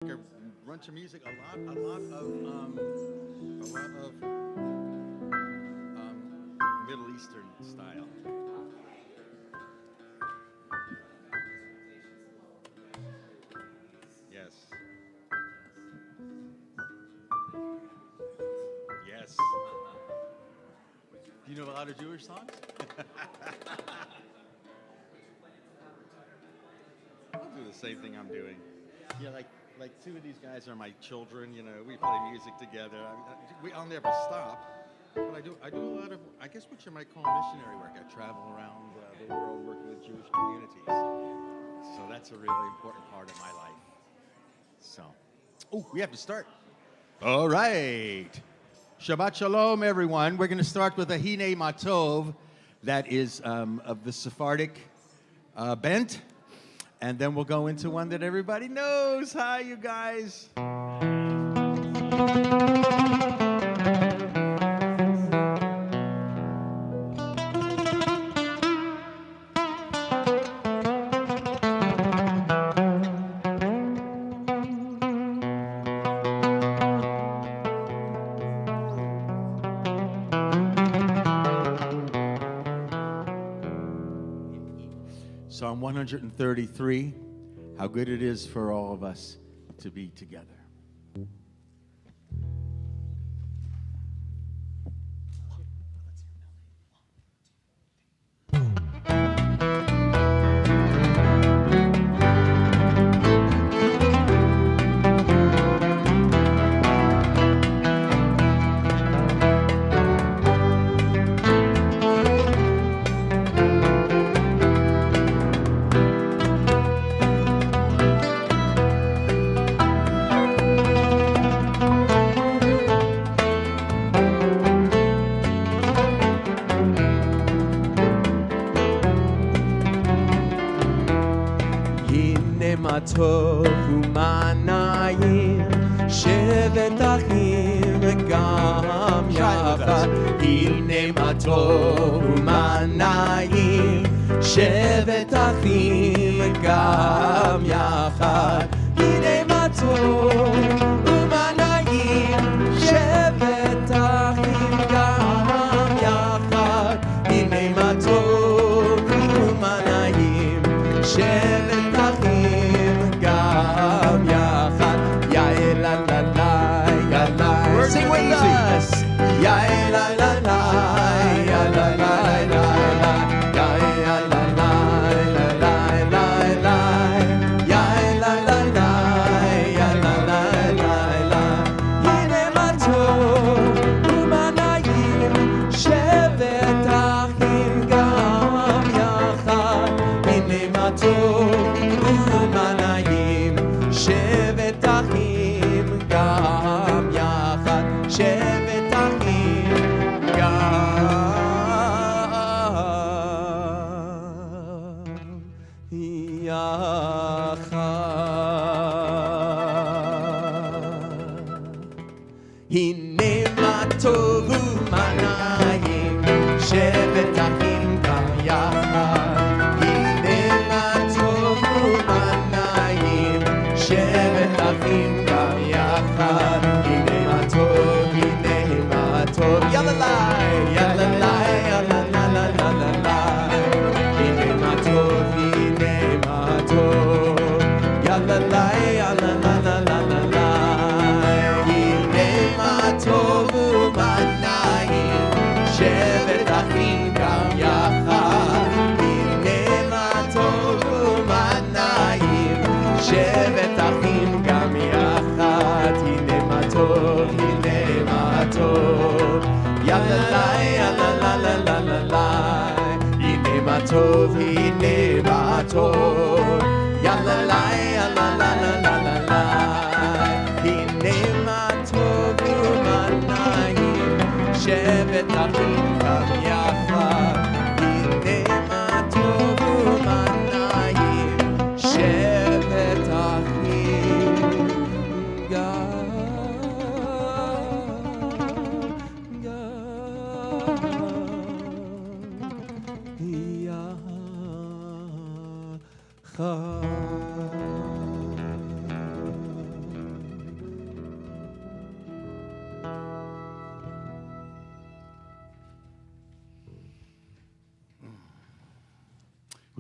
a bunch of music, a lot of Middle Eastern style. Yes. Yes. Do you know a lot of Jewish songs? I'll do the same thing I'm doing. Yeah, like two of these guys are my children. You know, we play music together. I'll never stop. But I do a lot of, I guess what you might call missionary work. I travel around the world working with Jewish communities. So that's a really important part of my life. So, we have to start. All right. Shabbat Shalom, everyone. We're going to start with a Hine Matov that is of the Sephardic bent. And then we'll go into one that everybody knows. Hi, you guys. Psalm 133, how good it is for all of us to be together. טוב ומה נעים, שבת אחים גם יחד. הנה מה טוב ומה נעים, שבת אחים גם יחד. הנה מה טוב ומה נעים, שבת אחים גם יחד. הנה מה טוב ומה נעים, שבת אחים גם יחד. יא לה לה לה יא לה. Sing with us. יא לה לה לה יא לה לה לה לה. יא לה לה לה לה לה לה. יא לה לה לה יא לה לה לה לה. הנה מה טוב ומה נעים, שבת אחים גם יחד. הנה מה טוב ומה נעים, שבת אחים גם יחד. שבת אחים גם יחד. הנה מה טוב ומה נעים, שבת אחים גם יחד. הנה מה טוב ומה נעים, שבת אחים גם יחד. הנה מה טוב, הנה מה טוב. יאללה לי, יאללה לי, יאללה לה לה לה לה לה. הנה מה טוב, הנה מה טוב. יאללה לי, יאללה לה לה לה לה לה. הנה מה טוב ומה נעים,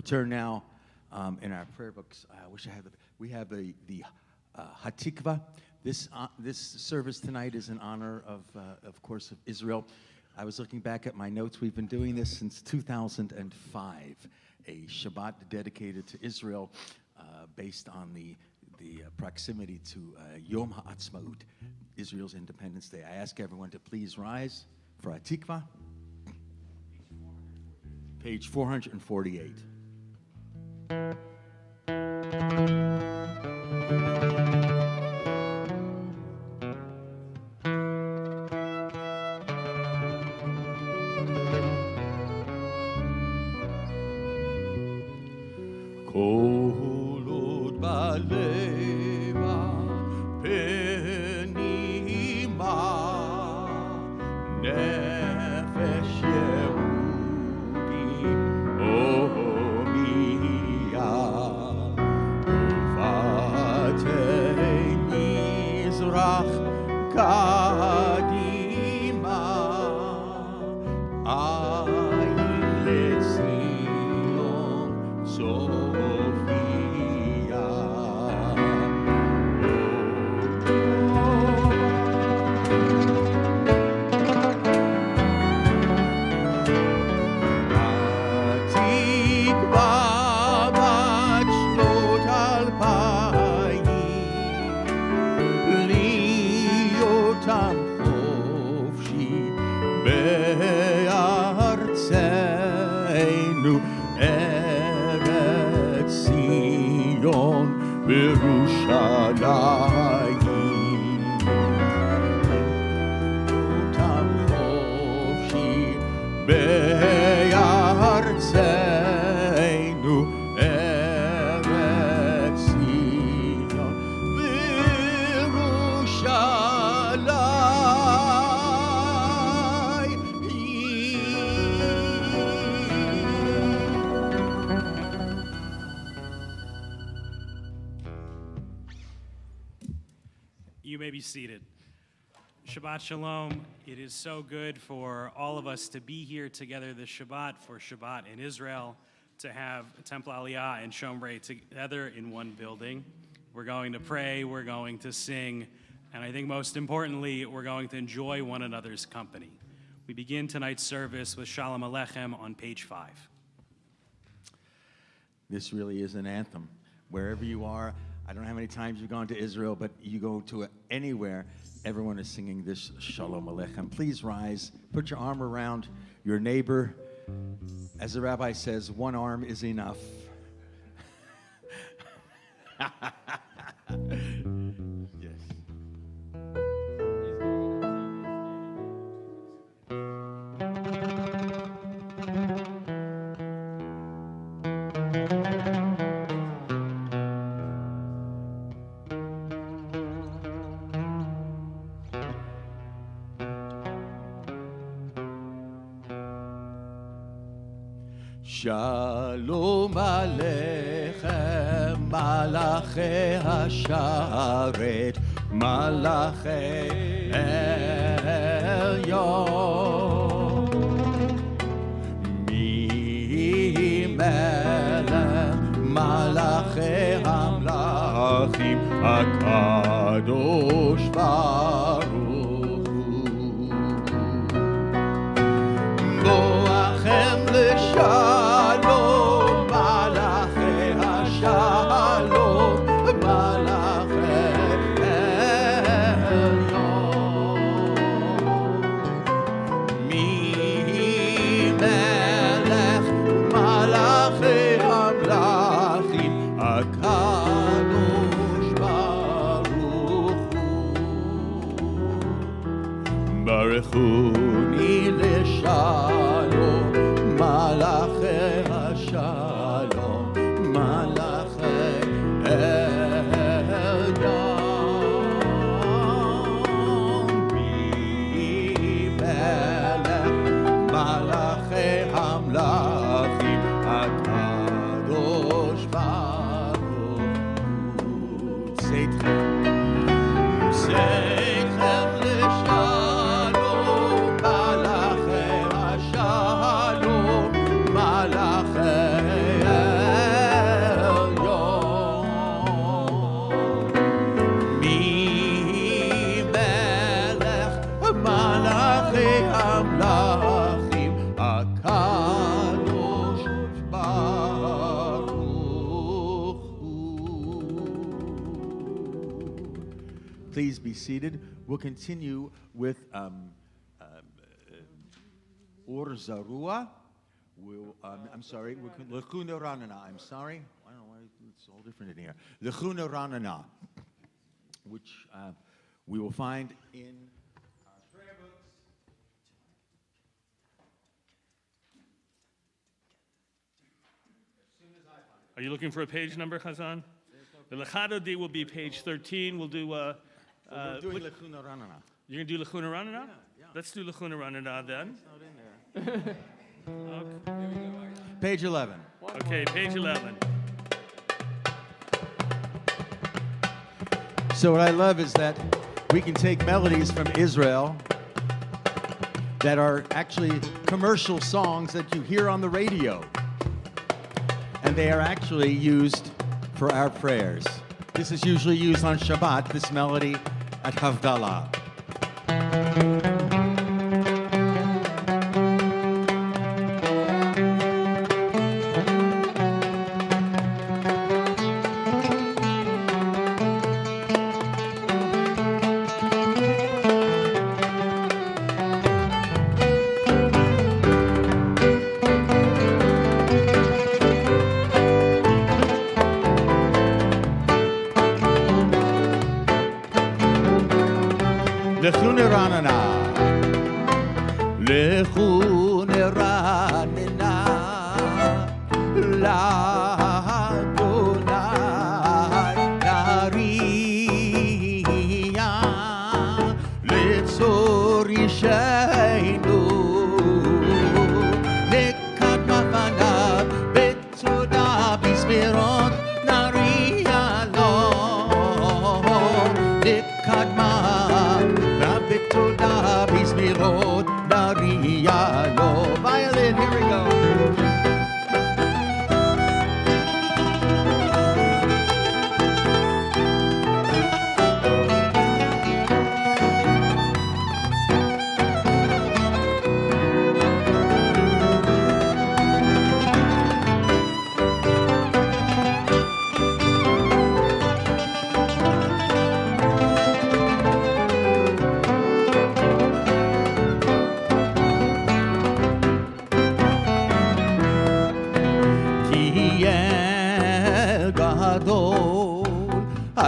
turn now in our prayer books. I wish I had we have the Hatikva. This service tonight is in honor of course, of Israel. I was looking back at my notes. We've been doing this since 2005, a Shabbat dedicated to Israel, based on the proximity to Yom HaAtzmaut, Israel's Independence Day. I ask everyone to please rise for Hatikva. Page 448. Kolot baleva penima nefesh Yehudi omia uvatei mizrach kadima ayin lezion Eretz Zion Yerushalayim Yotam Chofshi Be'artzeinu Eretz Zion You may be seated. Shabbat Shalom. It is so good for all of us to be here together this Shabbat, for Shabbat in Israel, to have Temple Aliyah and Shomrei together in one building. We're going to pray, we're going to sing, and I think most importantly, we're going to enjoy one another's company. We begin tonight's service with Shalom Aleichem on page 5. This really is an anthem. Wherever you are, I don't know how many times you've gone to Israel, but you go to anywhere, everyone is singing this Shalom Aleichem. Please rise, put your arm around your neighbor. As the rabbi says, one arm is enough. Yes. Shalom Aleichem, Malachei Hasharet, Malachei Elyon. Mi melech, Malachei Hamlachim, HaKadosh Baruch Hu. Boachem l'shalom. Baruchuni l'shalom, Malachei Hashalom, Malachei Elyon. Melech, Malachei Hamlachim, HaKadosh Baruch Hu. Seitchem l'shalom, Malachei Hashalom, Malachei Please be seated. We'll continue with Or Zarua. I'm sorry. Lechuna Ranana. I'm sorry. I don't know why it's all different in here. Lechuna Ranana, which we will find in our prayer books. Are you looking for a page number, Chazan? The Lechado D will be page 13. We'll do. We're doing Lechuna Ranana. You're gonna do Lechuna Ranana? Yeah. Let's do Lechuna Ranana then. It's not in there. Page 11. Okay, page 11. So what I love is that we can take melodies from Israel that are actually commercial songs that you hear on the radio. And they are actually used for our prayers. This is usually used on Shabbat, this melody at Havdalah. לכו נרננה, לכו נרננה, לאדוני נריע, לצור ישענו, לקדמה פניו, בתודה בזמירות נריע לו, לקדמה Toda bismirot nariano. Violin, here we go.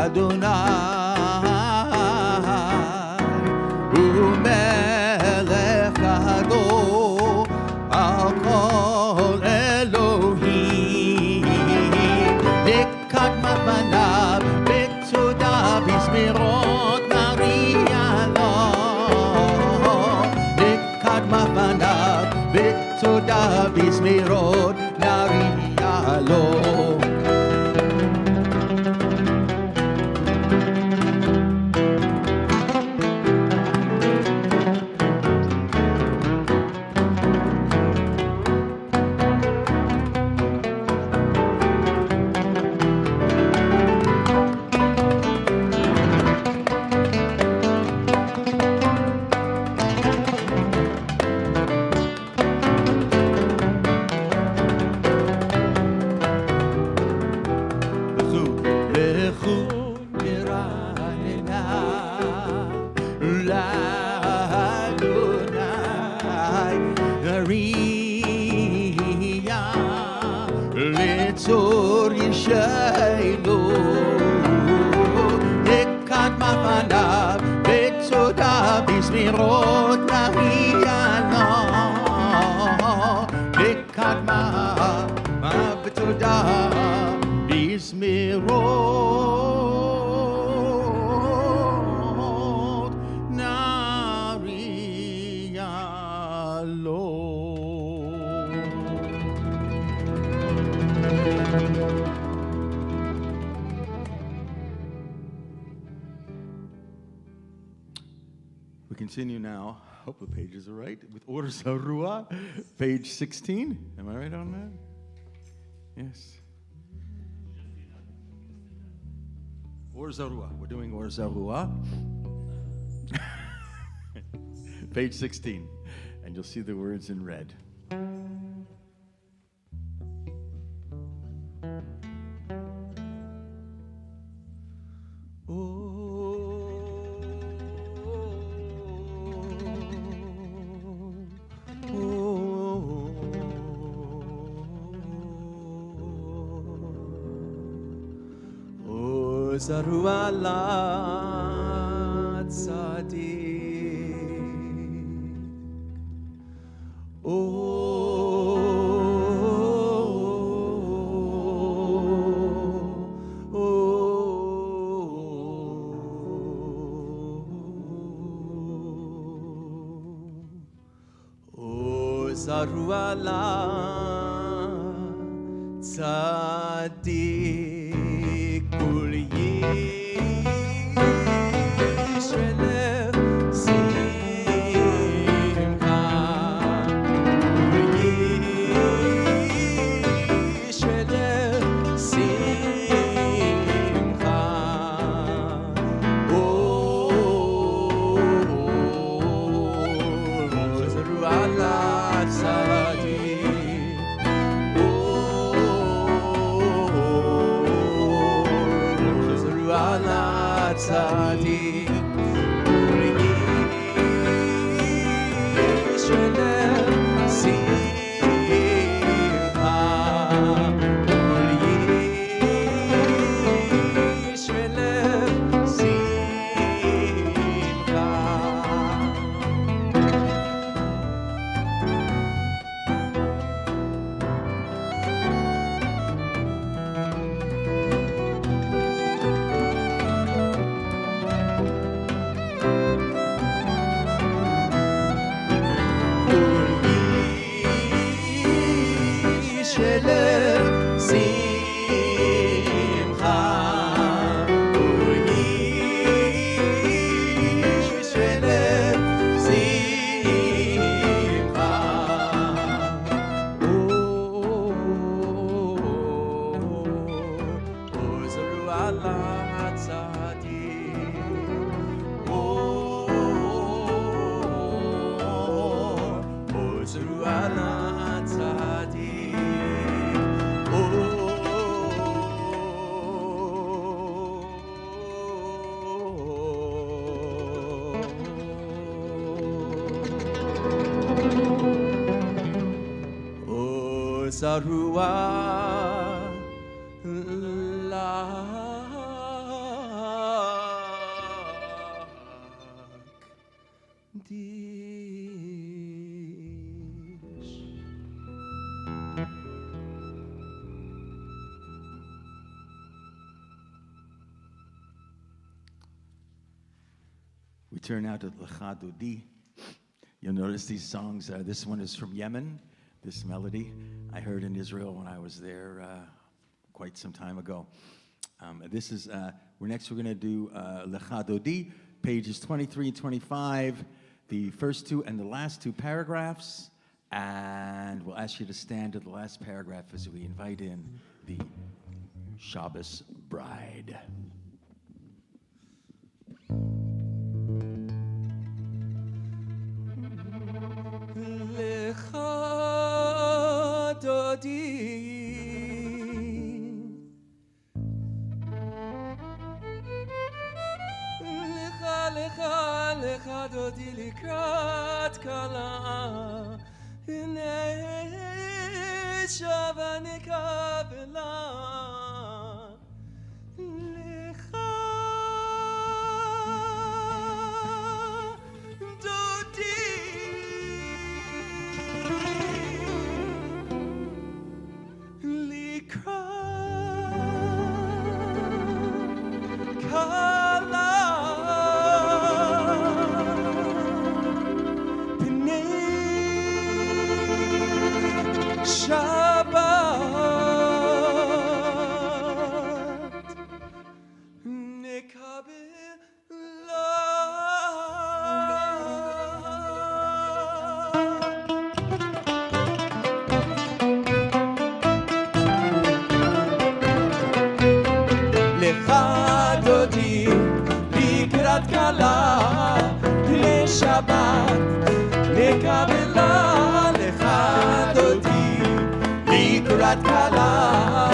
Adonai umelech gadol al kol Elohim lekadma panav betoda bizmirot nariya lo lekadma panav betoda bizmirot nariya lo. Litzor yishaylo lekadma panav betzoda bizmirot nahiyano lekadma betzoda bizmirot nariyalo. We continue now. Hope the pages are right. With Or Zarua, page 16. Am I right on that? Yes. Or Zarua. We're doing Or Zarua. Page 16. And you'll see the words in red. Oh. זרו על הצדיק. זרו על הצדיק כול ישלב שמחה כול ישלב שמחה זרו על הצדיק כול ישלב שמחה כול ישלב שמחה זרוע We turn now to Lecha Dodi. You'll notice these songs. This one is from Yemen. This melody I heard in Israel when I was there quite some time ago. This is we're going to do Lecha Dodi, pages 23 and 25, the first two and the last two paragraphs, and we'll ask you to stand at the last paragraph as we invite in the Shabbos bride. Lecha Dodi Lecha Dodi לקראת כלה הנה שבה נקבלה Lecha Dodi Shabbat, לקבלה לך דודי, לקראת כלה,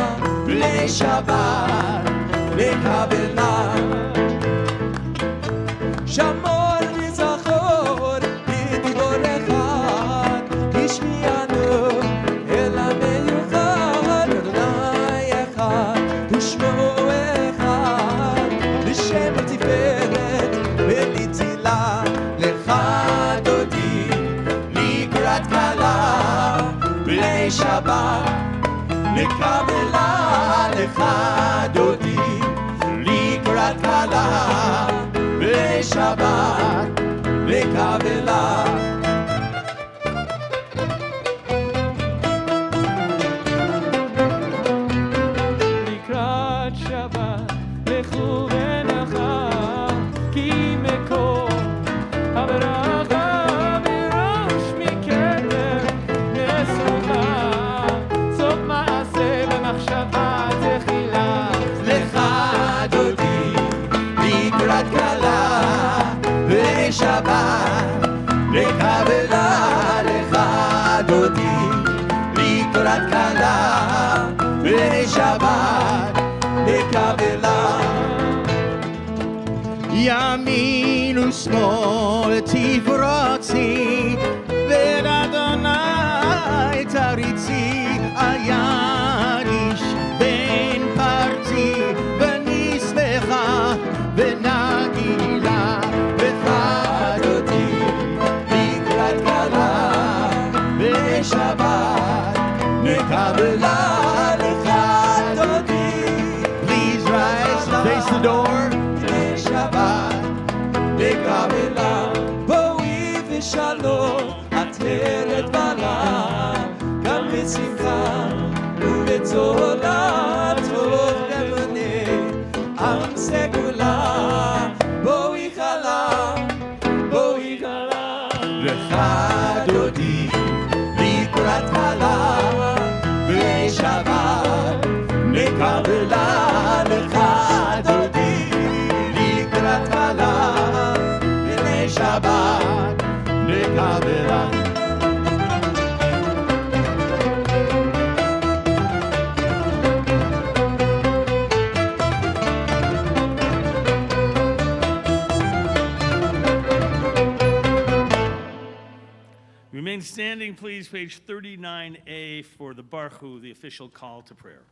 לשבת, לקבלה. שמור וזכור, בדיבור אחד, השמיענו אל המיוחד, אדוני אחד, ושמו אחד. לשבת לקבלה. לקראת שבת לכו ונחה, כי מקור הברכה בראש מקדם נסוכה, סוף מעשה במחשבה תחילה. לך דודי לקראת כלה ושבת לקבלה. לך דודי לקראת כלה ושבת לקבלה. ימין ושמאל תפרוצי ואת אדוני תריצי. היד איש בן פרצי ונשמחה ונגילה. לך דודי לקראת כלה ושבת נקבלה. לך דודי please rise face the door. שבת לקבלה. בואי ושלום עטרת בלה, גם בשמחה ובצהלה טוב לבונה עם סגולה. בואי חלה, בואי חלה. לך דודי לקראת כלה ושבת נקבלה. לך דודי לקראת כלה ולשבת נקבלה. Remain standing, please, page 39A for the Baruch, the official call to prayer.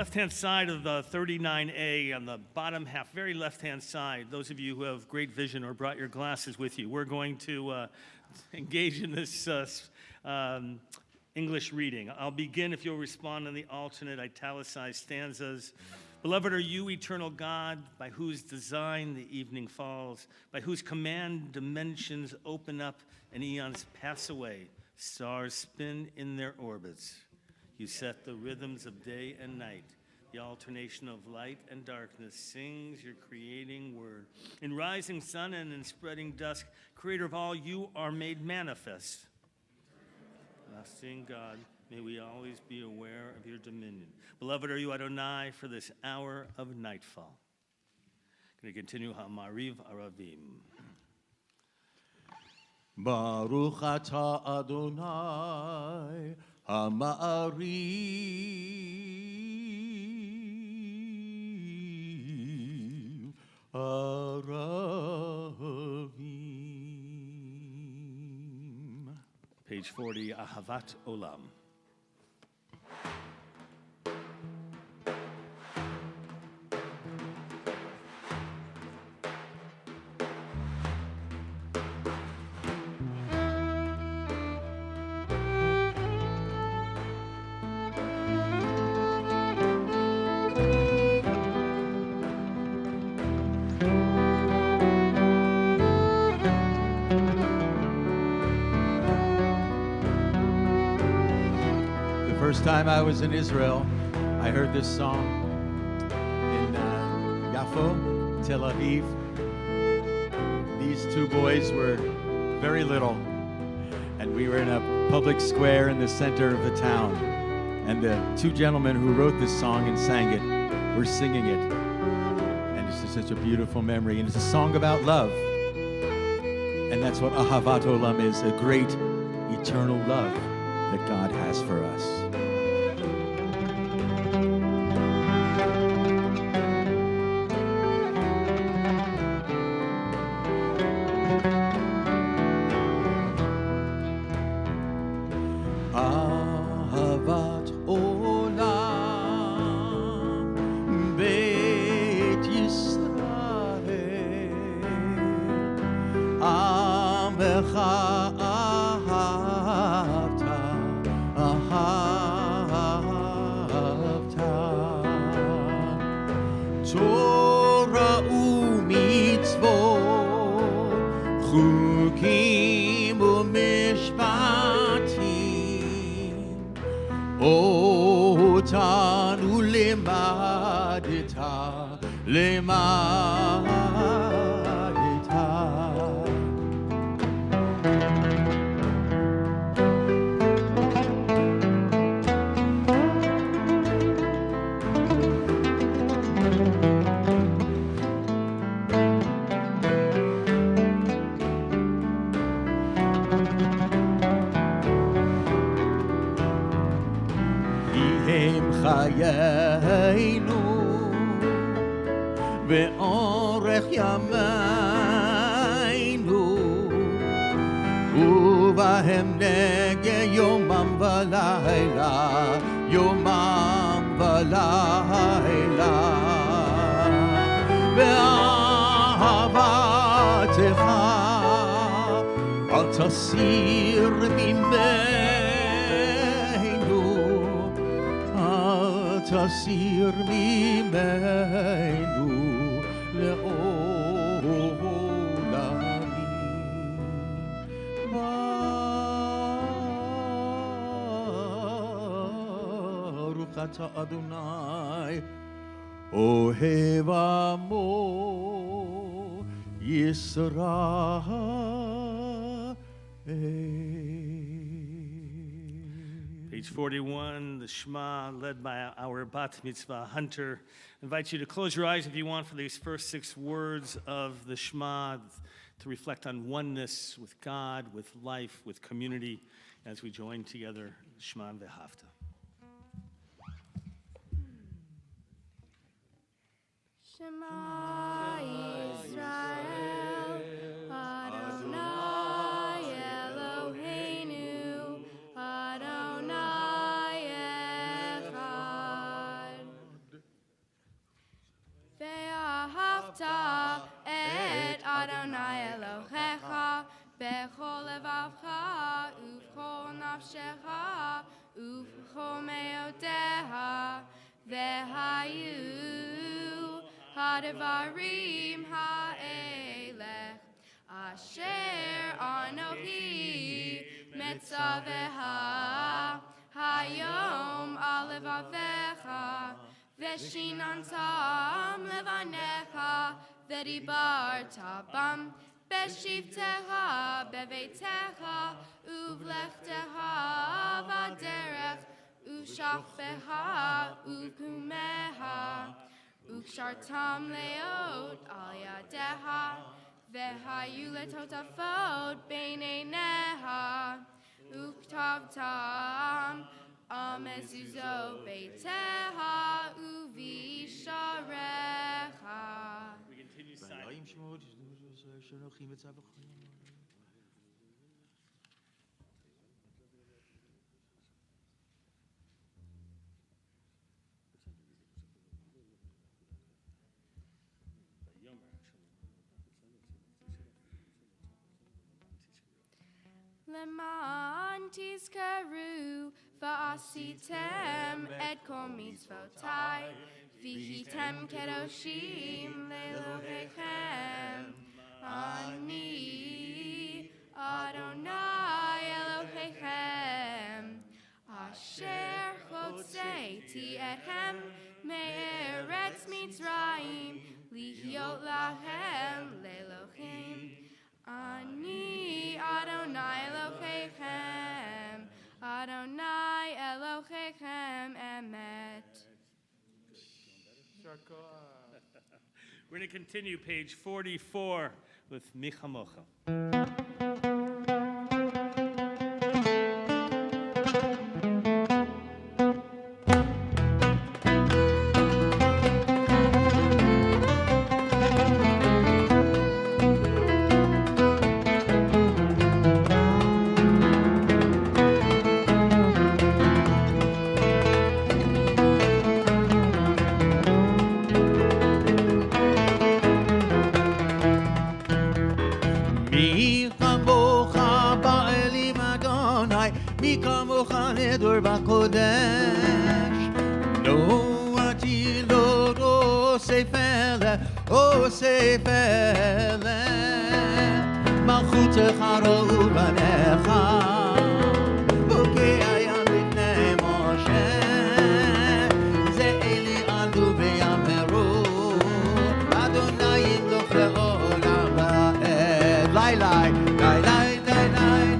Left-hand side of the 39A, on the bottom half, very left-hand side, those of you who have great vision or brought your glasses with you, we're going to engage in this English reading. I'll begin if you'll respond in the alternate italicized stanzas. Beloved are you, eternal God, by whose design the evening falls, by whose command dimensions open up and eons pass away, stars spin in their orbits. You set the rhythms of day and night. The alternation of light and darkness sings your creating word. In rising sun and in spreading dusk, creator of all, you are made manifest. Lasting God, may we always be aware of your dominion. Beloved are you, Adonai, for this hour of nightfall. Going to continue Ha'mariv Aravim. Baruch atah Adonai Ha'ma'ariv Page 40, Ahavat Olam. The first time I was in Israel, I heard this song in Yafo, Tel Aviv. These two boys were very little, and we were in a public square in the center of the town. And the two gentlemen who wrote this song and sang it were singing it. And it's just such a beautiful memory. And it's a song about love. And that's what Ahavat Olam is, a great eternal love that God has for us. Ahavat Olam Beit Yisrael Amecha ahavta Torah u'mitzvot chukim u'mishpatim otanu lemadeta הם חיינו ואורך ימינו ובהם נגע יומם ולילה יומם ולילה ואהבתך אל תסיר ממנו אל תסיר ממנו לעולמים ברוך אתה אדוני אוהב עמו ישראל. Page 41, the Shema, led by our Bat Mitzvah Hunter. I invite you to close your eyes if you want for these first 6 words of the Shema to reflect on oneness with God, with life, with community as we join together Shema and V'Havta. Shema Yisrael, Adonai Eloheinu, Adonai Echad. Ve'ahavta et Adonai Elohecha, bechol levavcha, uv'chol nafshecha, uv'chol me'odeha, ve'hayu Ha'devarim ha'elech asher anochi metzaveha hayom al levavecha v'shinantam levanecha v'dibarta bam b'shivtecha beveitecha uvlechtecha v'derech u'shachbecha u'kumeha Ukshartam leot al yadeha, vehayu letotafot beineineha, uktavtam amezuzo beiteha uvisharecha. We continue silent. למען תזכרו ועשיתם את כל מצוותיי, והייתם קדושים לאלוהיכם. אני אדוני אלוהיכם, אשר הוצאתי אתכם מארץ מצרים, להיות להם לאלוהים. אני אדוני אלוהיכם, אדוני אלוהיכם אמת. We're going to continue page 44 with Micha Mocha. בקודש, נועתי לו אוסף אלה, מלכותך ראו בניך, בוקע ים לפני משה, זה אלי עלו ויאמרו, אדוני ימלוך לעולם ועד. לי לי, לי לי לי לי לי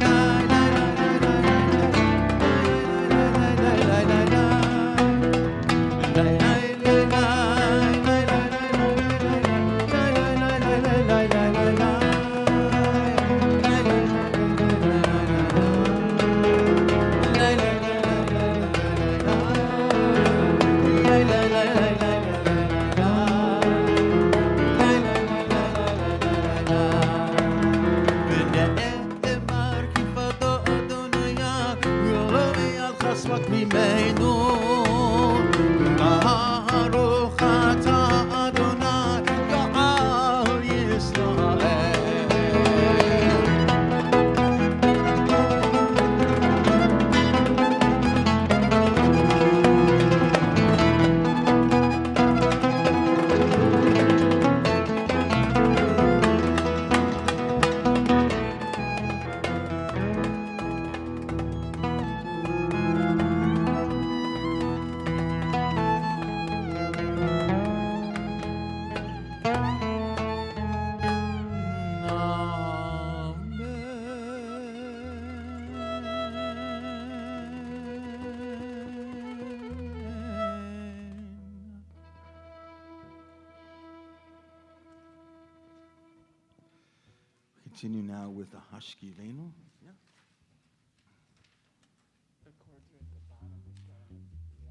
Continue now with the Hashkivenu.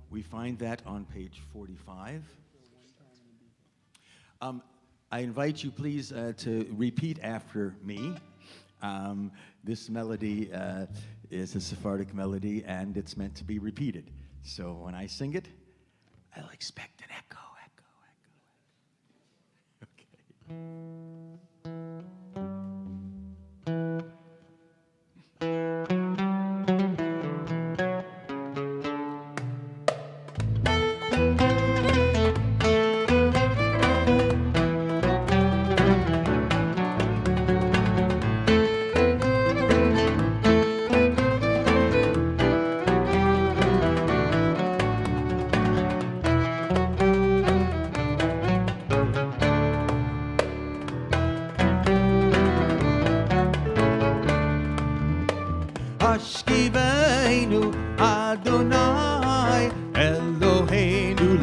We find that on page 45. I invite you, please, to repeat after me. This melody is a Sephardic melody, and it's meant to be repeated. So when I sing it, I'll expect an echo, echo, echo. Okay.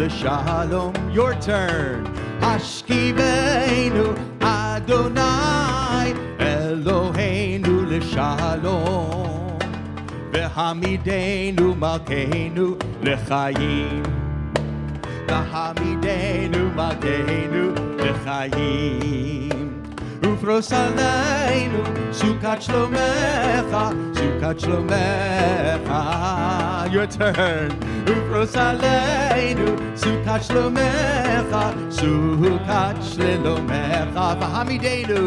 Shalom, your turn. Hashkivenu Adonai Eloheinu l'shalom, v'hamidenu malkeinu l'chayim, v'hamidenu malkeinu l'chayim, ufros aleinu sukat shlomecha, sukat shlomecha. Your turn. Ufros aleinu sukat shlomecha, sukat shlomecha, v'hamidenu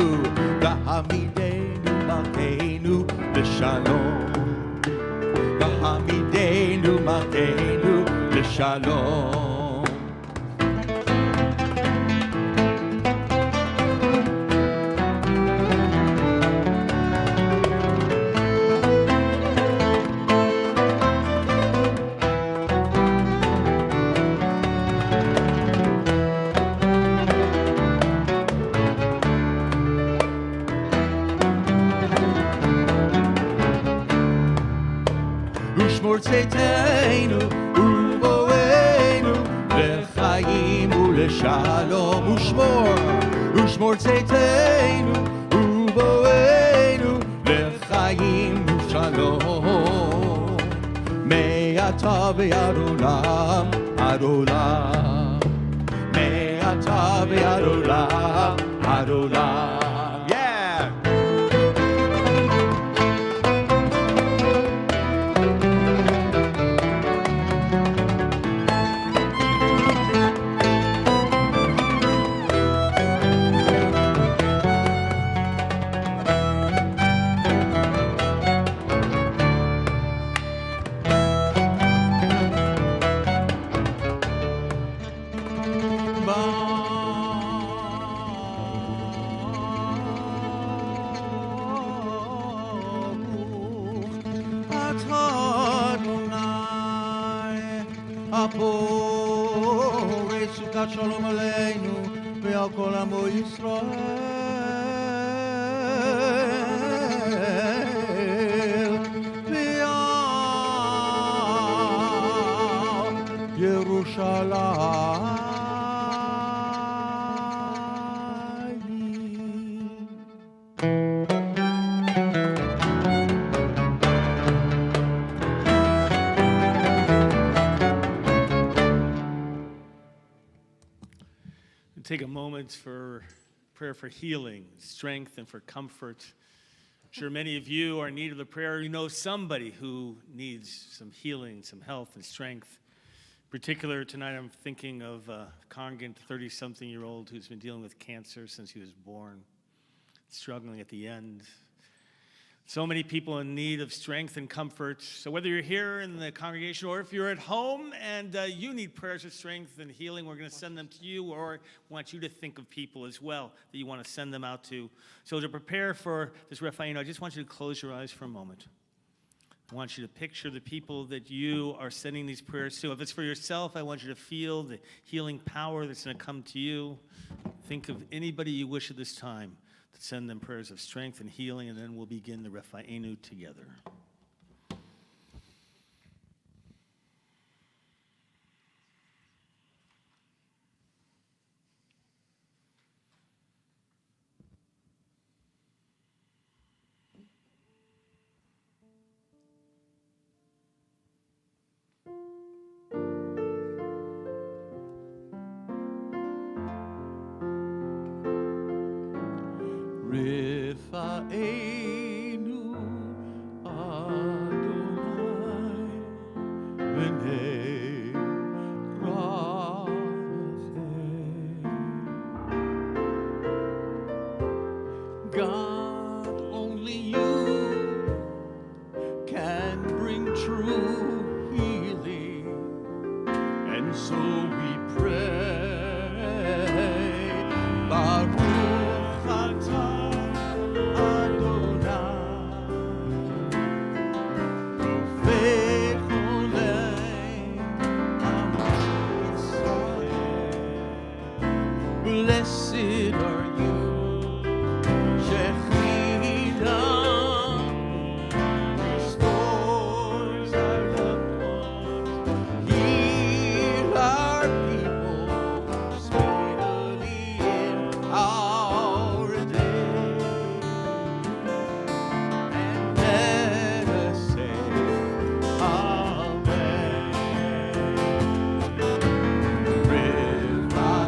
malkeinu l'shalom. לשלום, והעמידנו מלכנו לשלום. ושמור צאתנו ובואנו לחיים ולשלום. ושמור צאתנו ובואנו לחיים ושלום. מעתה ועד עולם עד עולם. מעתה ועד עולם עד עולם. שלום עלינו ועל כל עמו ישראל ועל ירושלים. Take a moment for prayer for healing, strength, and for comfort. I'm sure many of you are in need of the prayer. You know somebody who needs some healing, some health, and strength. In particular, tonight I'm thinking of a congregant, 30-something-year-old who's been dealing with cancer since he was born, struggling at the end. So many people in need of strength and comfort. So whether you're here in the congregation or if you're at home and you need prayers of strength and healing, we're going to send them to you, or want you to think of people as well that you want to send them out to. So to prepare for this Refainu, I just want you to close your eyes for a moment. I want you to picture the people that you are sending these prayers to. If it's for yourself, I want you to feel the healing power that's going to come to you. Think of anybody you wish at this time. Send them prayers of strength and healing, and then we'll begin the Refainu together. רפאנו אדוני ונרחם. God, only you can bring true healing, and so we pray. Baruch atah blessed are you, Shekhinah, restores our loved ones, heal our people speedily in our day, and let us say, Amen. Refaeinu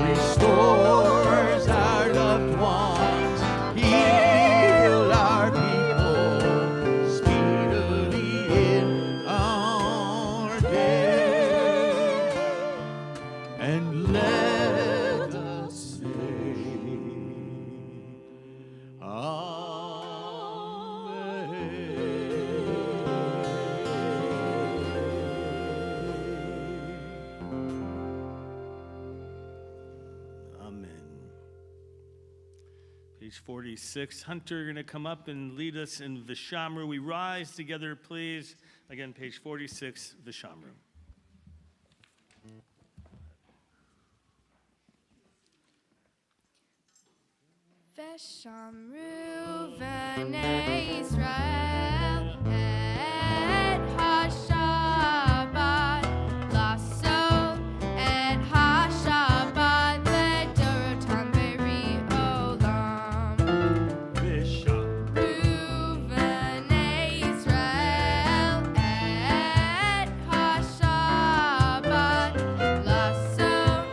Restores our loved ones, heal our people speedily in our day, and let us say, Amen. Page 46. Hunter, you're going to come up and lead us in Vishamru. We rise together, please. Again, page 46, Vishamru. Veshamru v'nei Israel et ha-Shabbat lasot et ha-Shabbat ledorotam beri olam. Veshamru v'nei Israel et ha-Shabbat lasot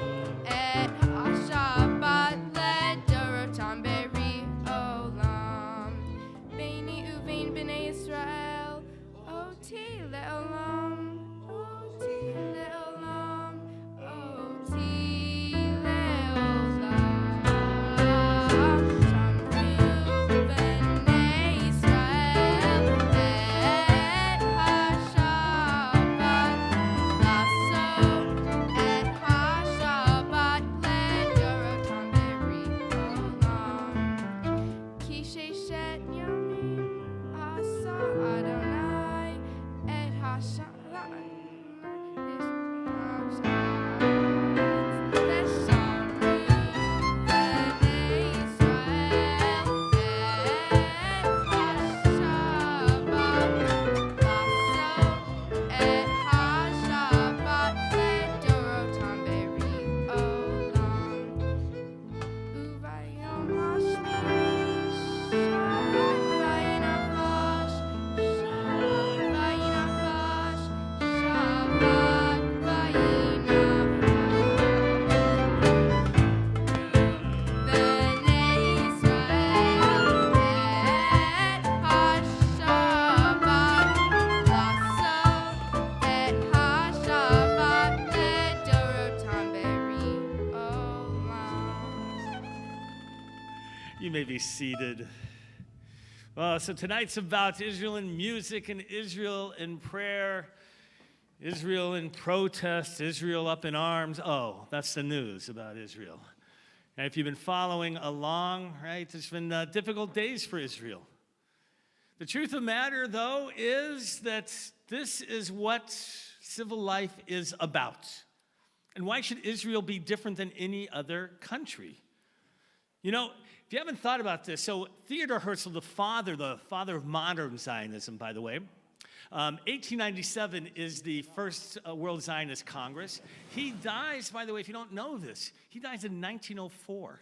et ha-Shabbat ledorotam beri olam. Beini uvein b'nei Israel, oti le'olam, oti le'olam, oti le'olam. Shamru b'nei Israel et ha-Shabbat lasot et ha-Shabbat ledorotam beri olam. Ki sheshet yamim asa Adonai et ha-Shabbat Veshamru b'nei Israel et ha-Shabbat lasot et ha-Shabbat ledorotam beri olam. Uvayom hashmini Shabbat vayinafash, Shabbat vayinafash, Shabbat v'nei Israel et ha-Shabbat lasot et ha-Shabbat ledorotam beri olam. You may be seated. Well, so tonight's about Israel in music and Israel in prayer, Israel in protest, Israel up in arms. Oh, that's the news about Israel. And if you've been following along, right, it's been difficult days for Israel. The truth of the matter, though, is that this is what civil life is about. And why should Israel be different than any other country? You know, if you haven't thought about this, so Theodor Herzl, the father of modern Zionism, by the way, 1897 is the first World Zionist Congress. He dies, by the way, if you don't know this, he dies in 1904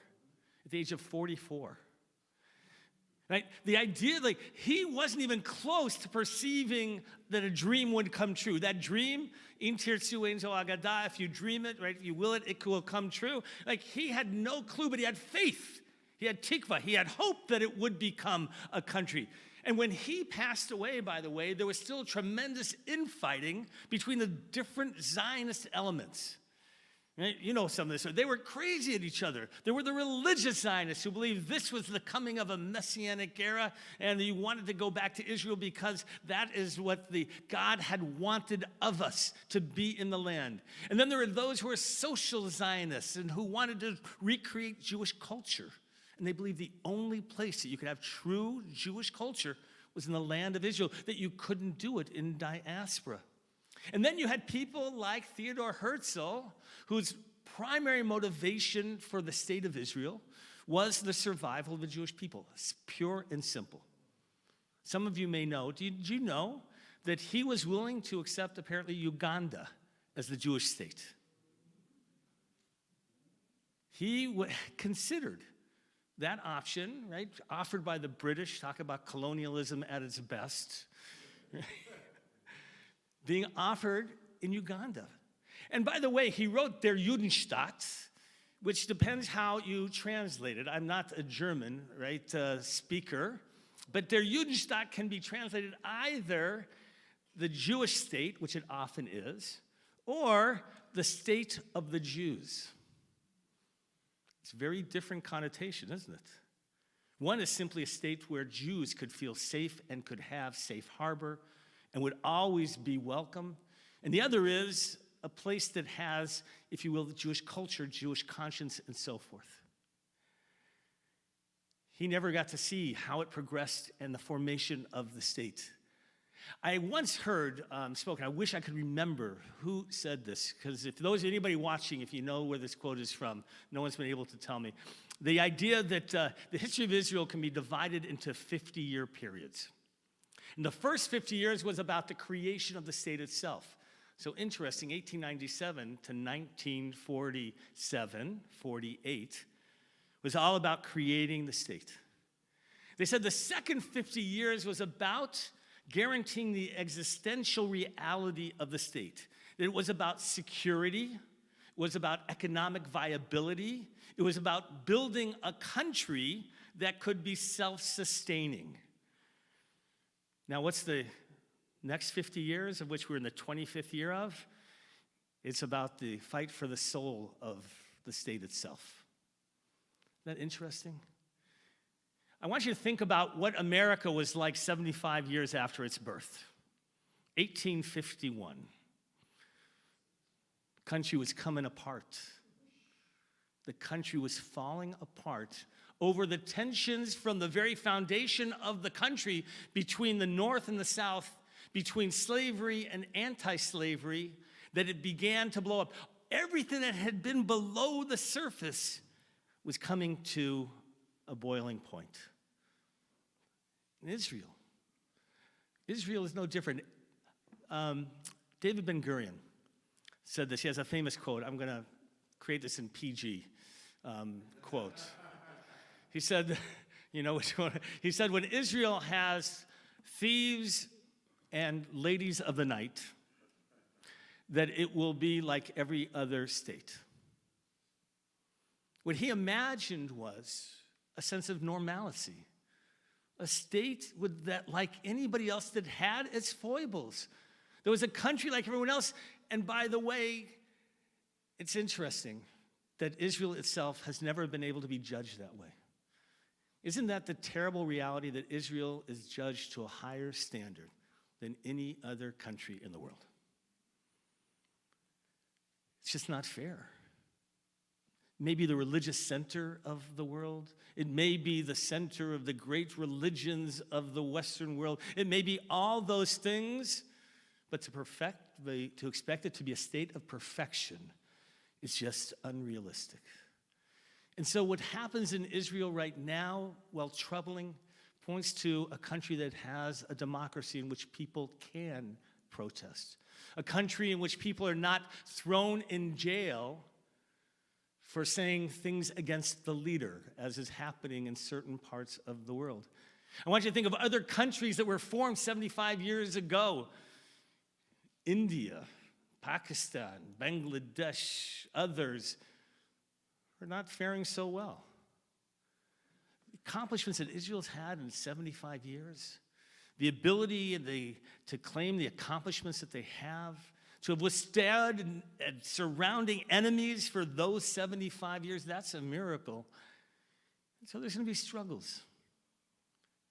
at the age of 44. Right? The idea, like, he wasn't even close to perceiving that a dream would come true. That dream, im tirtzu ein zo agada, if you dream it, right, if you will it, it will come true. Like, he had no clue, but he had faith. He had tikva. He had hope that it would become a country. And when he passed away, by the way, there was still tremendous infighting between the different Zionist elements. Right? You know some of this. They were crazy at each other. There were the religious Zionists who believed this was the coming of a messianic era, and you wanted to go back to Israel because that is what God had wanted of us, to be in the land. And then there were those who were social Zionists and who wanted to recreate Jewish culture. And they believed the only place that you could have true Jewish culture was in the land of Israel, that you couldn't do it in diaspora. And then you had people like Theodor Herzl, whose primary motivation for the state of Israel was the survival of the Jewish people. It's pure and simple. Some of you may know, did you know that he was willing to accept apparently Uganda as the Jewish state? He considered that option, right, offered by the British, talk about colonialism at its best, being offered in Uganda. And by the way, he wrote Der Judenstaat, which depends how you translate it. I'm not a German, right, speaker, but Der Judenstaat can be translated either the Jewish state, which it often is, or the state of the Jews. It's a very different connotation, isn't it? One is simply a state where Jews could feel safe and could have safe harbor and would always be welcome. And the other is a place that has, if you will, the Jewish culture, Jewish conscience, and so forth. He never got to see how it progressed and the formation of the state. I once heard spoken, I wish I could remember who said this, because if anybody watching, if you know where this quote is from, no one's been able to tell me. The idea that the history of Israel can be divided into 50-year periods. And the first 50 years was about the creation of the state itself. So interesting, 1897 to 1947, 48, was all about creating the state. They said the second 50 years was about guaranteeing the existential reality of the state. It was about security, it was about economic viability, it was about building a country that could be self-sustaining. Now, what's the next 50 years, of which we're in the 25th year of? It's about the fight for the soul of the state itself. Isn't that interesting? I want you to think about what America was like 75 years after its birth. 1851. The country was coming apart. The country was falling apart over the tensions from the very foundation of the country between the North and the South, between slavery and anti-slavery, that it began to blow up. Everything that had been below the surface was coming to a boiling point. In Israel is no different. David Ben-Gurion said this. He has a famous quote. I'm going to create this in PG quote. He said, you know which one? He said, when Israel has thieves and ladies of the night, that it will be like every other state. What he imagined was a sense of normalcy, a state that, like anybody else, that had its foibles. There was a country like everyone else. And by the way, it's interesting that Israel itself has never been able to be judged that way. Isn't that the terrible reality, that Israel is judged to a higher standard than any other country in the world? It's just not fair. Maybe the religious center of the world. It may be the center of the great religions of the Western world. It may be all those things, but to expect it to be a state of perfection is just unrealistic. And so what happens in Israel right now, while troubling, points to a country that has a democracy in which people can protest. A country in which people are not thrown in jail for saying things against the leader, as is happening in certain parts of the world. I want you to think of other countries that were formed 75 years ago. India, Pakistan, Bangladesh, others are not faring so well. The accomplishments that Israel's had in 75 years, the ability to claim the accomplishments that they have, to have withstood and surrounding enemies for those 75 years, that's a miracle. And so there's going to be struggles.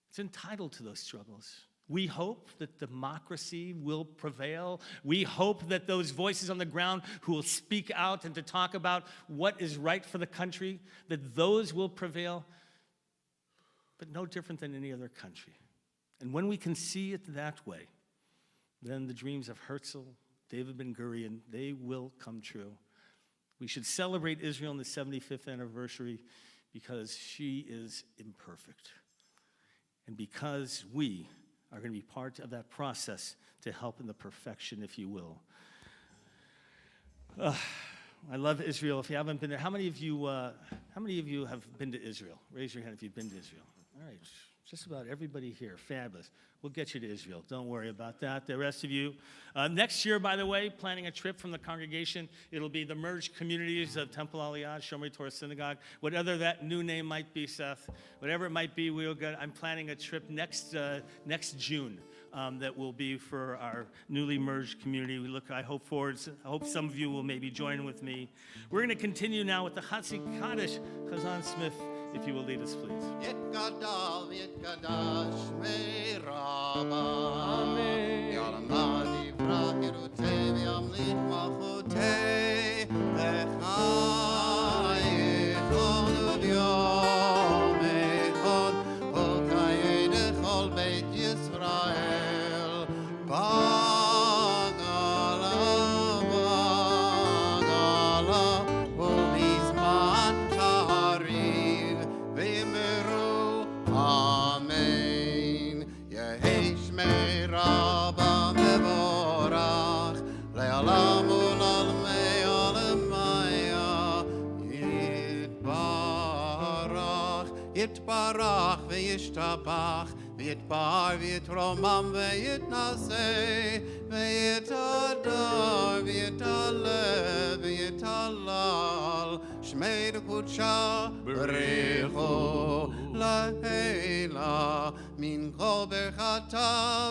It's entitled to those struggles. We hope that democracy will prevail. We hope that those voices on the ground who will speak out and to talk about what is right for the country, that those will prevail, but no different than any other country. And when we can see it that way, then the dreams of Herzl, David Ben-Gurion, they will come true. We should celebrate Israel in the 75th anniversary because she is imperfect. And because we are going to be part of that process to help in the perfection, if you will. I love Israel. If you haven't been there, how many of you have been to Israel? Raise your hand if you've been to Israel. All right. Just about everybody here. Fabulous. We'll get you to Israel. Don't worry about that. The rest of you. Next year, by the way, planning a trip from the congregation. It'll be the merged communities of Temple Aliyah, Shomer Torah Synagogue. Whatever that new name might be, Seth. Whatever it might be, I'm planning a trip next June. That will be for our newly merged community. I hope some of you will maybe join with me. We're going to continue now with the Chatzi Kaddish. Chazan Smith, if you will lead us, please. Yitgadal v'yitgadash me'raba. Amen. Yalama divrach yerutei v'yamlit malchutei lechayichon u'vyom echon kol kayed echol beit Yisrael bagala bagala u'mizman kariv v'yimeru amen yehi shmei rabba mevorach le'olam u'l'almei olamaya yitbarach v'yishtabach v'yitbar v'yitromam v'yitnaseh v'yitadar v'yitaleh v'yitalal shmei d'kudsha b'richo lahela min kol berchata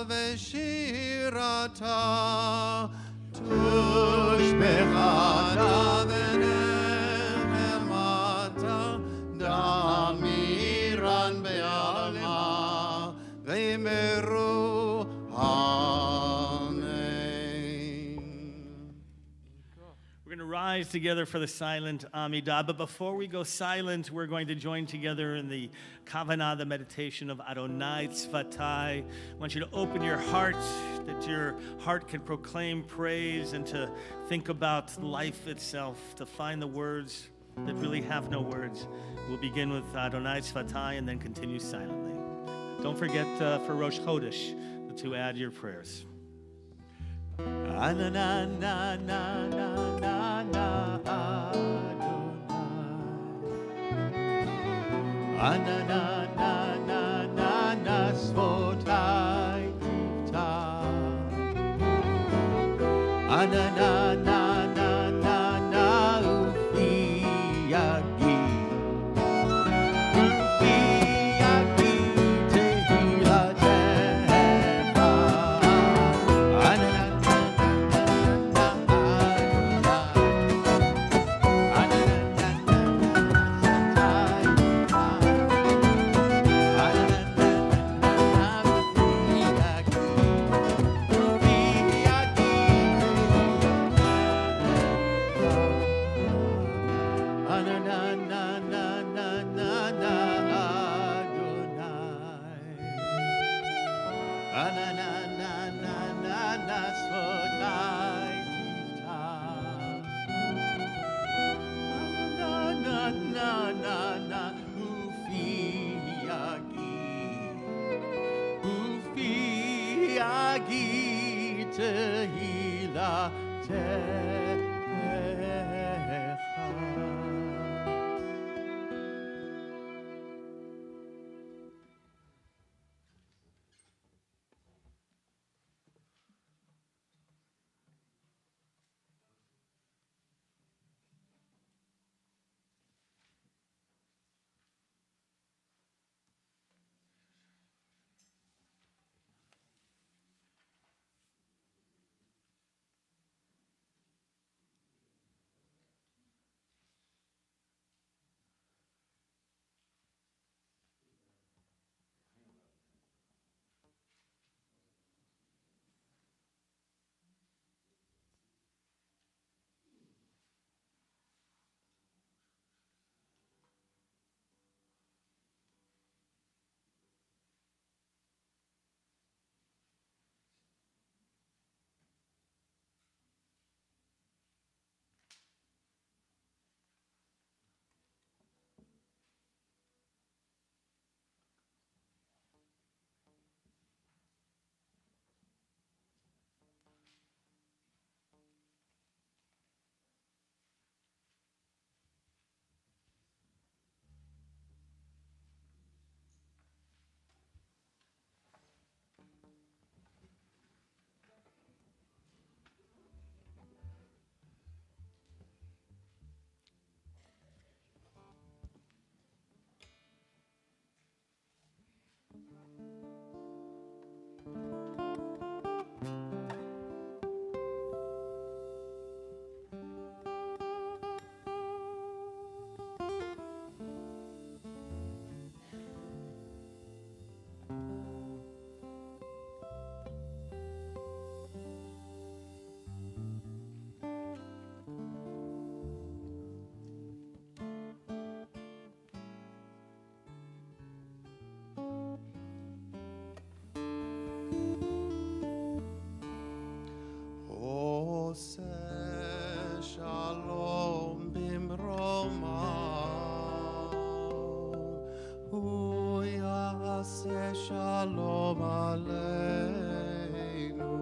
v'shirata tush bechata v'nechemata damiran be'alma v'yimeru amen. We're going to rise together for the silent Amidah. But before we go silent, we're going to join together in the Kavanah, the meditation of Adonai Tzvatai. I want you to open your heart, that your heart can proclaim praise and to think about life itself, to find the words that really have no words. We'll begin with Adonai Tzvatai and then continue silently. Don't forget for Rosh Chodesh to add your prayers. shalom bimroma. Hu yaseh shalom aleinu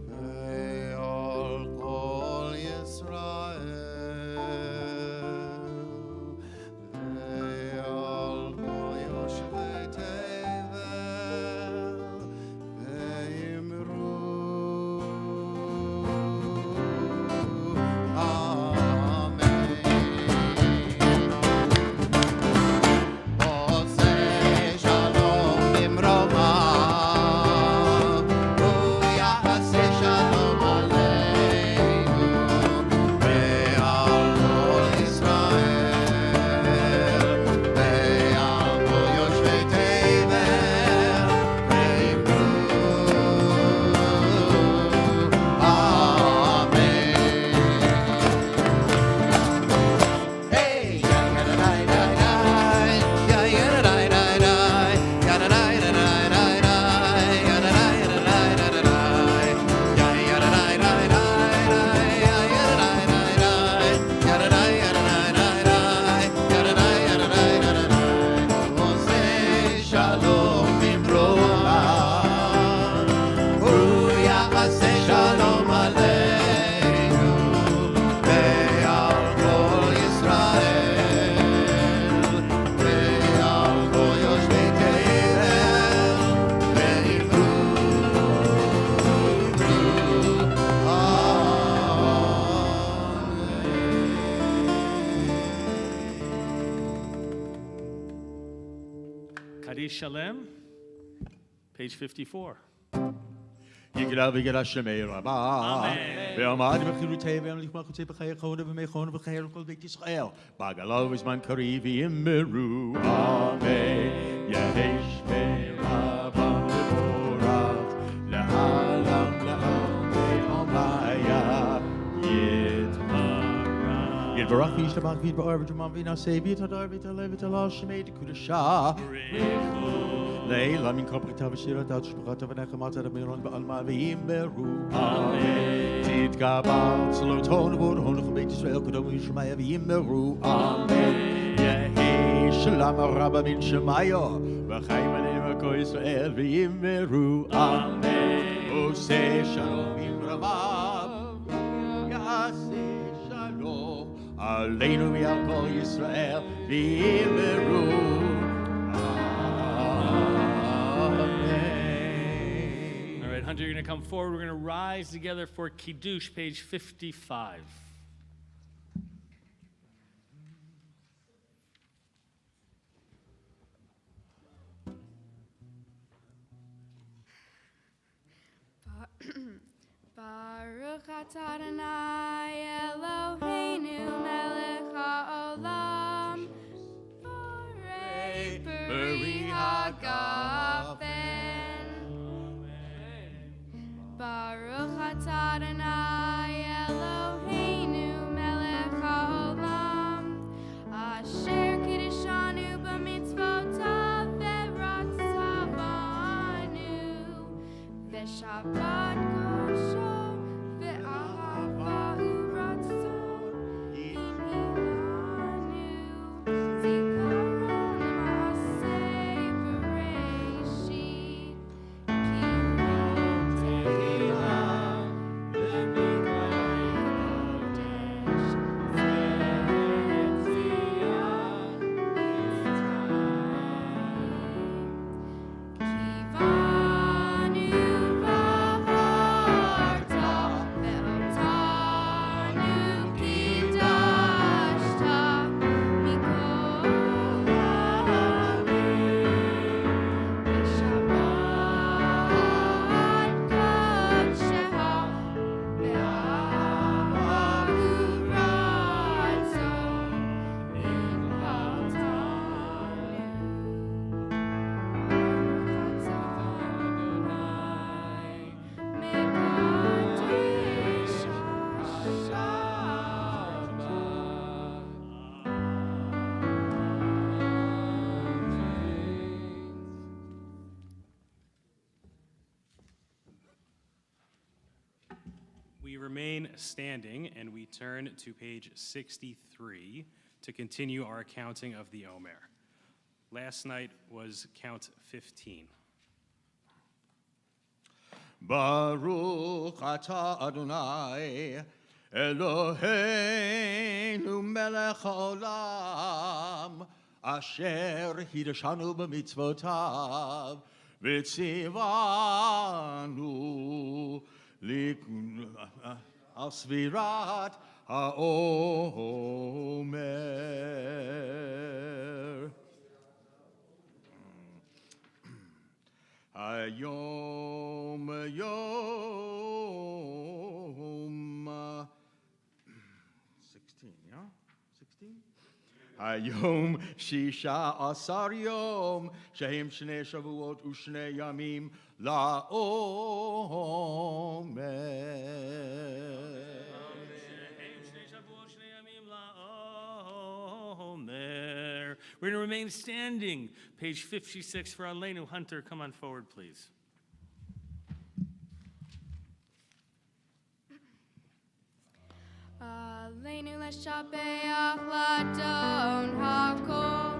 ve'al kol Yisrael ve'al kol yoshvei tevel ve'imru Amen. Oseh shalom bimroma. Hu yaseh shalom aleinu ve'al kol Yisrael ve'al kol yoshvei tevel ve'imru Amen. Hey, Shalom bimroma. Hu yaseh shalom aleinu ve'al kol Yisrael ve'al kol yoshvei tevel ve'imru Kaddish Shalem, page 54. יגדל ויגדל שמי רבה. אמן. ועמד בחירותי והמליך מלכותי בחיי חונה ומכונה ובחיי כל בית ישראל. בגלה ובזמן קריב יאמרו אמן. יהי שמי רבה מבורך. לעולם לעולם ועומיה יתברך. יתברך וישתבח ויתברך וג'מם וינשא ויתהדר ויתעלה ויתהלל שמי דקודשה. לילה מן כל פריטה ושירתה ושפחתה ונחמתה ומירון בעלמה ויאמרו אמן. תתגבר צלותון ובורהון לכל בית ישראל קדום וישמעיה ויאמרו אמן. יהי שלום רבה מן שמיה וחיים עלינו כל ישראל ויאמרו אמן. עושה שלום עם רבב יעשה שלום עלינו ועל כל ישראל ויאמרו All right, Hunter, you're going to come forward. We're going to rise together for Kiddush, page 55. Baruch atah Adonai Eloheinu melech haolam borei beri hagafen. Baruch atah Adonai Eloheinu melech haolam asher kiddushanu b'mitzvotav v'ratzavanu v'shabbat kodesho v'ahava u'ratzon imilanu zikaron l'maaseh remain standing and we turn to page 63 to continue our counting of the Omer. Last night was count 15. Baruch atah Adonai Eloheinu melech haolam asher hidashanu b'mitzvotav v'tzivanu al svirat haomer. Hayom yom 16, yeah? 16? Hayom shisha asar yom shehem shnei shavuot u'shnei yamim la'omer. We're going to remain standing. Page 56 for Aleinu. Hunter, come on forward, please. Aleinu l'shabeach l'adon hakol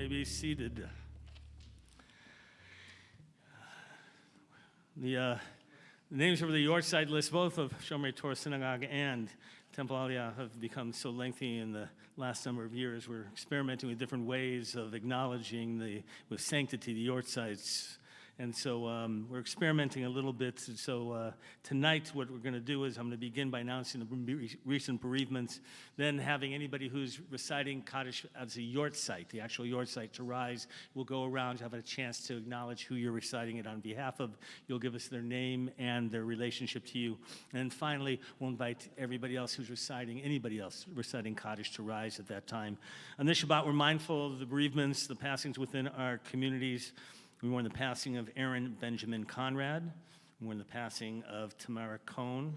Be seated. The names over the Yortzeit list, both of Shomer Torah Synagogue and Temple Aliyah, have become so lengthy in the last number of years. We're experimenting with different ways of acknowledging with sanctity the Yortzeits. And so we're experimenting a little bit. So tonight what we're going to do is I'm going to begin by announcing the recent bereavements, then having anybody who's reciting Kaddish as a Yortzeit, the actual Yortzeit, to rise. We'll go around, have a chance to acknowledge who you're reciting it on behalf of. You'll give us their name and their relationship to you. And then finally, we'll invite everybody else who's reciting, anybody else reciting Kaddish to rise at that time. On this Shabbat, we're mindful of the bereavements, the passings within our communities. We mourn the passing of Aaron Benjamin Conrad. Mourn the passing of Tamara Cohn.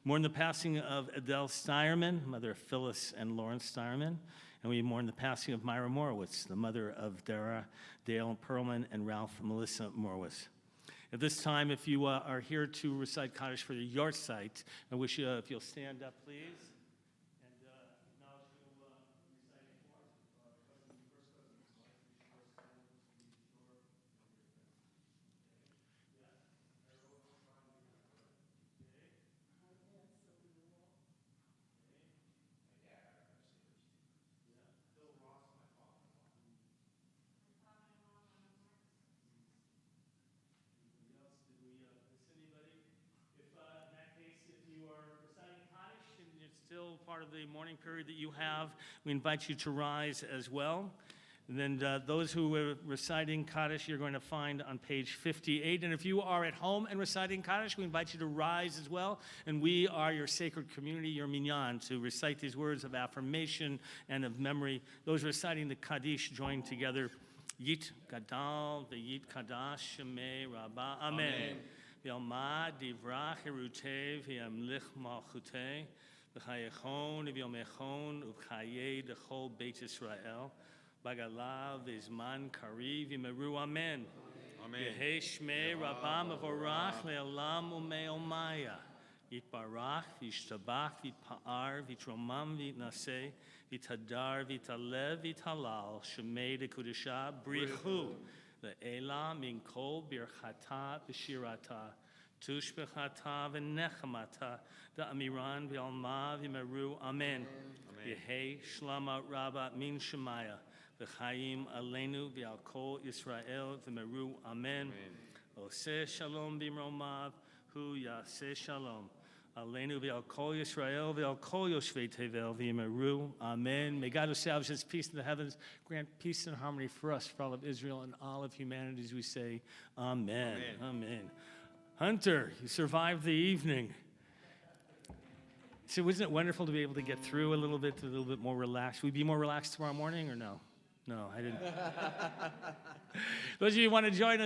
Mourn the passing of Adele Steierman, mother of Phyllis and Lawrence Steierman. And we mourn the passing of Myra Morowitz, the mother of Dara, Dale Perlman, and Ralph and Melissa Morowitz. At this time, if you are here to recite Kaddish for your site, I wish you, if you'll stand up, please. And acknowledge who reciting for us. In that case, if you are reciting Kaddish and it's still part of the morning period that you have, we invite you to rise as well. And then those who are reciting Kaddish, you're going to find on page 58. And if you are at home and reciting Kaddish, we invite you to rise as well. And we are your sacred community, your minyan, to recite these words of affirmation and of memory. Those reciting the Kaddish join together. Yit Gadal, V'yit Kadash, Shemei Rabbah, Amen. V'yalmad divrach erutev, v'yamlich malchuteh, v'chayechon, v'yomechon, uv'chayeh dechol Beit Yisrael, bagalav v'zman kariv, v'meru Amen. Amen. Yehei Shmei Rabbah mevorach le'olam u'me'omaya. Yitbarach, v'yishtabach, v'yitpa'ar, v'yitromam, v'yitnaseh, v'yitadar, v'yitalev, v'yitalal, Shemei dekudesha, brichu, le'ela min kol birchata v'shirata, tushbechata v'nechamata, da'amiran v'alma v'meru, Amen. Yehei shlama rabba min shemaya, v'chaim aleinu v'al kol Yisrael v'meru, Amen. Oseh shalom b'mromav, hu yaseh shalom. Aleinu v'al kol Yisrael v'al kol yoshvei tevel v'yimeru. Amen. May God establish His peace in the heavens, grant peace and harmony for us, for all of Israel and all of humanity, as we say, Amen. Amen. Hunter, you survived the evening. So wasn't it wonderful to be able to get through a little bit more relaxed? Will you be more relaxed tomorrow morning or no? No, I didn't. Those of you who want to join us,